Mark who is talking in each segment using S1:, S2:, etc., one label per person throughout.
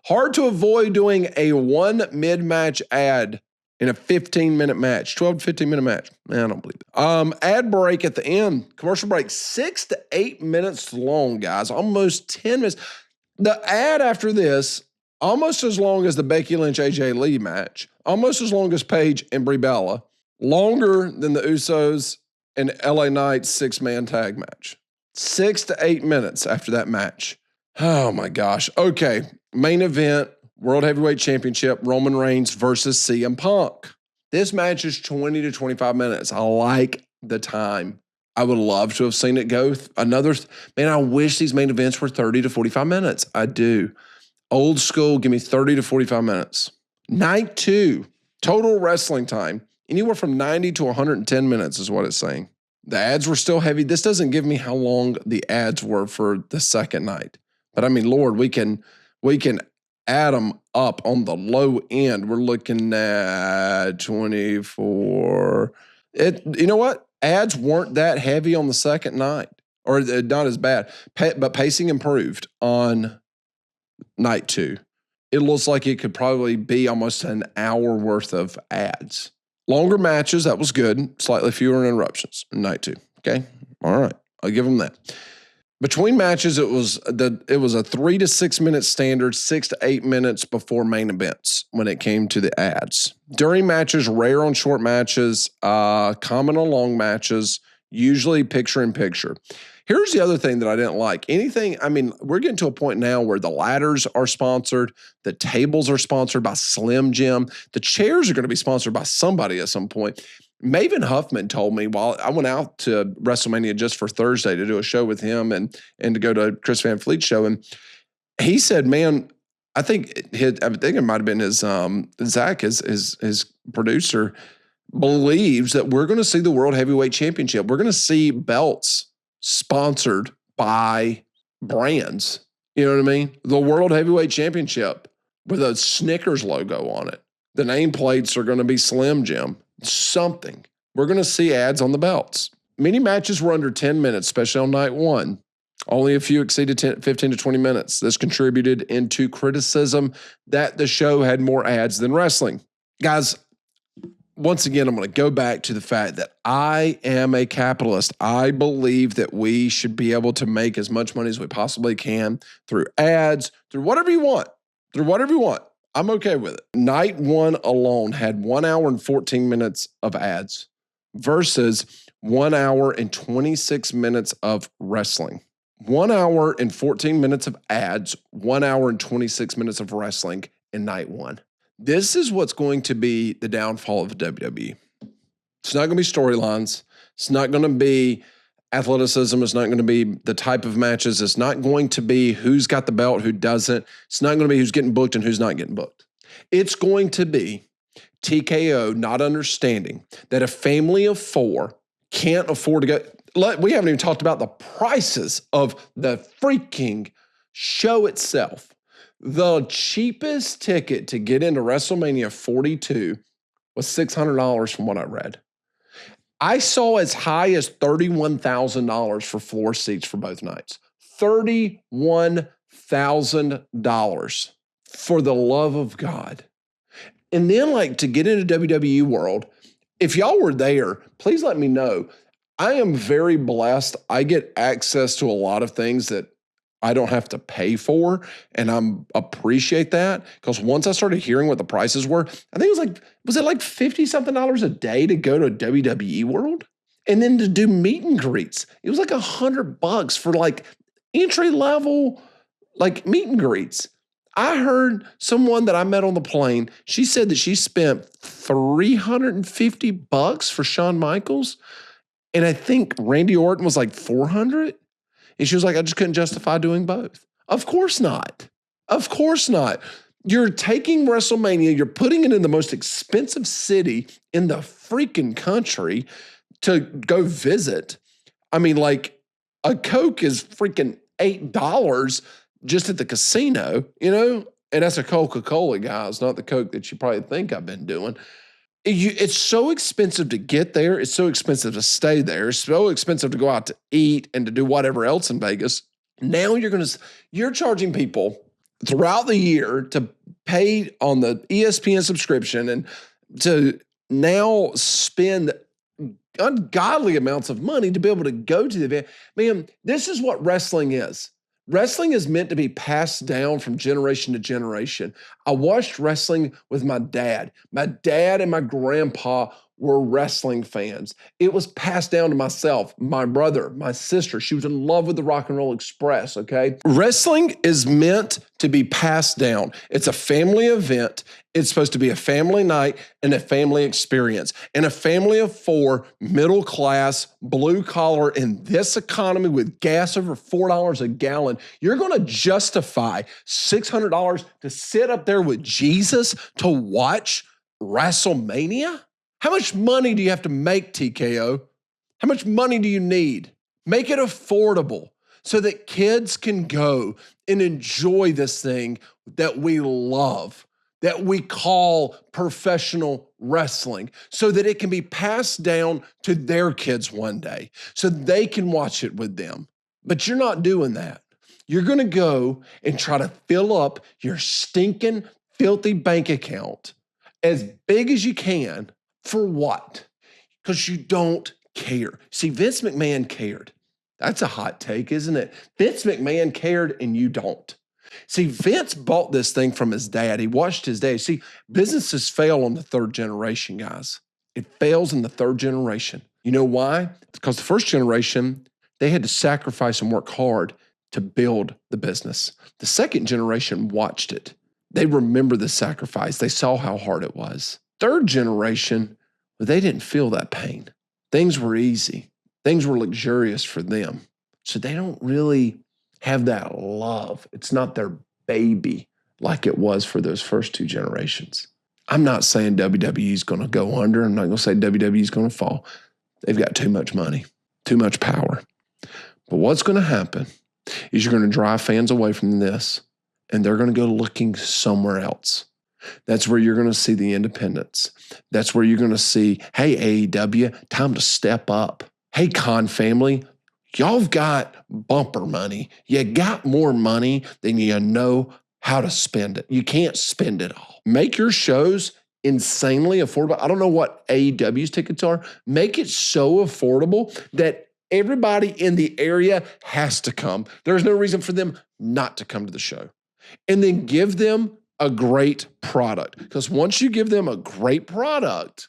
S1: Hard to avoid doing a one mid-match ad in a 15-minute match, 12 to 15-minute match. I don't believe it. Ad break at the end, commercial break, 6 to 8 minutes long, guys, almost 10 minutes. The ad after this, almost as long as the Becky Lynch AJ Lee match, almost as long as Paige and Brie Bella, longer than the Usos and LA Knight's 6-man tag match. 6 to 8 minutes after that match. Oh my gosh. Okay, main event, World Heavyweight Championship, Roman Reigns versus CM Punk. This match is 20 to 25 minutes. I like the time. I would love to have seen it go another. Man, I wish these main events were 30 to 45 minutes. I do. Old school, give me 30 to 45 minutes. Night 2, total wrestling time, anywhere from 90 to 110 minutes is what it's saying. The ads were still heavy. This doesn't give me how long the ads were for the second night. But I mean, Lord, we can add them up on the low end. We're looking at 24. You know what? Ads weren't that heavy on the second night, or not as bad. But pacing improved on night 2. It looks like it could probably be almost an hour worth of ads. Longer matches, that was good. Slightly fewer interruptions in night 2. Okay, all right, I'll give them that. Between matches, it was a 3 to 6 minute standard, 6 to 8 minutes before main events when it came to the ads. During matches, rare on short matches, common on long matches, usually picture in picture. Here's the other thing that I didn't like. We're getting to a point now where the ladders are sponsored, the tables are sponsored by Slim Jim, the chairs are going to be sponsored by somebody at some point. Maven Huffman told me while I went out to WrestleMania just for Thursday to do a show with him and to go to Chris Van Fleet's show, and he said, "Man, I think it might have been his Zach, his producer, believes that we're going to see the World Heavyweight Championship. We're going to see belts sponsored by brands. You know what I mean? The World Heavyweight Championship with a Snickers logo on it. The nameplates are going to be Slim Jim." Something. We're going to see ads on the belts. Many matches were under 10 minutes, especially on night 1. Only a few exceeded 15 to 20 minutes. This contributed into criticism that the show had more ads than wrestling. Guys, once again, I'm going to go back to the fact that I am a capitalist. I believe that we should be able to make as much money as we possibly can through ads, through whatever you want, I'm okay with it. Night 1 alone had 1 hour and 14 minutes of ads versus 1 hour and 26 minutes of wrestling. 1 hour and 14 minutes of ads, 1 hour and 26 minutes of wrestling in night 1. This is what's going to be the downfall of WWE. It's not going to be storylines. It's not going to be athleticism. It's not going to be the type of matches. It's not going to be who's got the belt, who doesn't. It's not going to be who's getting booked and who's not getting booked. It's going to be TKO not understanding that a family of 4 can't afford to go. We haven't even talked about the prices of the freaking show itself. The cheapest ticket to get into WrestleMania 42 was $600 from what I read. I saw as high as $31,000 for floor seats for both nights. $31,000 for the love of God. And then to get into WWE world, if y'all were there, please let me know. I am very blessed. I get access to a lot of things that I don't have to pay for, and I appreciate that because once I started hearing what the prices were, I think was it like $50-something a day to go to WWE World? And then to do meet and greets. It was like $100 for entry level meet and greets. I heard someone that I met on the plane, she said that she spent $350 for Shawn Michaels, and I think Randy Orton was like $400. And she was like, I just couldn't justify doing both. Of course not. Of course not. You're taking WrestleMania, you're putting it in the most expensive city in the freaking country to go visit. I mean, a Coke is freaking $8 just at the casino, And that's a Coca-Cola, guys, not the Coke that you probably think I've been doing. It's so expensive to get there. It's so expensive to stay there. It's so expensive to go out to eat and to do whatever else in Vegas. Now you're charging people throughout the year to pay on the ESPN subscription and to now spend ungodly amounts of money to be able to go to the event. Man, this is what wrestling is. Wrestling is meant to be passed down from generation to generation. I watched wrestling with my dad. My dad and my grandpa were wrestling fans. It was passed down to myself, my brother, my sister. She was in love with the Rock and Roll Express, okay? Wrestling is meant to be passed down. It's a family event. It's supposed to be a family night and a family experience. And a family of four, middle class, blue collar, in this economy with gas over $4 a gallon, you're going to justify $600 to sit up there with Jesus to watch WrestleMania? How much money do you have to make, TKO? How much money do you need? Make it affordable so that kids can go and enjoy this thing that we love, that we call professional wrestling, so that it can be passed down to their kids one day, so they can watch it with them. But you're not doing that. You're going to go and try to fill up your stinking, filthy bank account as big as you can. For what? Because you don't care. See, Vince McMahon cared. That's a hot take, isn't it? Vince McMahon cared and you don't. See, Vince bought this thing from his dad. He watched his dad. See, businesses fail on the third generation, guys. It fails in the third generation. You know why? Because the first generation, they had to sacrifice and work hard to build the business. The second generation watched it. They remember the sacrifice. They saw how hard it was. Third generation, well, they didn't feel that pain. Things were easy. Things were luxurious for them. So they don't really have that love. It's not their baby like it was for those first two generations. I'm not saying WWE is going to go under. I'm not going to say WWE is going to fall. They've got too much money, too much power. But what's going to happen is you're going to drive fans away from this, and they're going to go looking somewhere else. That's where you're going to see the independents. That's where you're going to see, hey, AEW, time to step up. Hey, Khan family, y'all have got bumper money. You got more money than you know how to spend it. You can't spend it all. Make your shows insanely affordable. I don't know what AEW's tickets are. Make it so affordable that everybody in the area has to come. There's no reason for them not to come to the show. And then give them a great product. Because once you give them a great product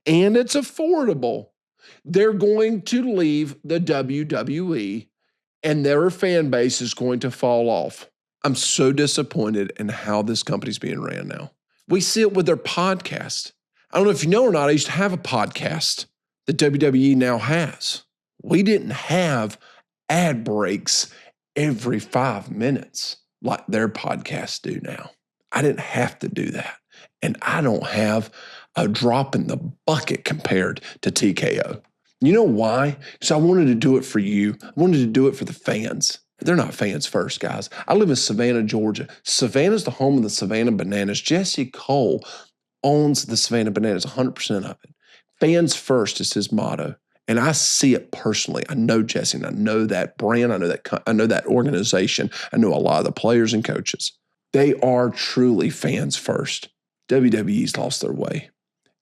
S1: and it's affordable, they're going to leave the WWE and their fan base is going to fall off. I'm so disappointed in how this company's being ran now. We see it with their podcast. I don't know if you know or not, I used to have a podcast that WWE now has. We didn't have ad breaks every 5 minutes like their podcasts do now. I didn't have to do that. And I don't have a drop in the bucket compared to TKO. You know why? Because I wanted to do it for you. I wanted to do it for the fans. They're not fans first, guys. I live in Savannah, Georgia. Savannah's the home of the Savannah Bananas. Jesse Cole owns the Savannah Bananas, 100% of it. Fans first is his motto. And I see it personally. I know Jesse, and I know that brand. I know that organization. I know a lot of the players and coaches. They are truly fans first. WWE's lost their way.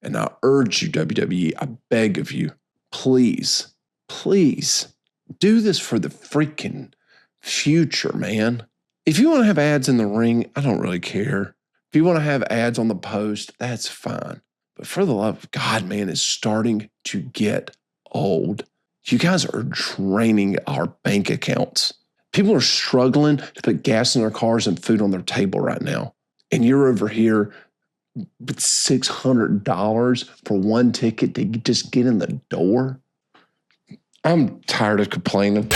S1: And I urge you, WWE, I beg of you, please, please do this for the freaking future, man. If you want to have ads in the ring, I don't really care. If you want to have ads on the post, that's fine. But for the love of God, man, it's starting to get old. You guys are draining our bank accounts. People are struggling to put gas in their cars and food on their table right now. And you're over here with $600 for one ticket to just get in the door. I'm tired of complaining.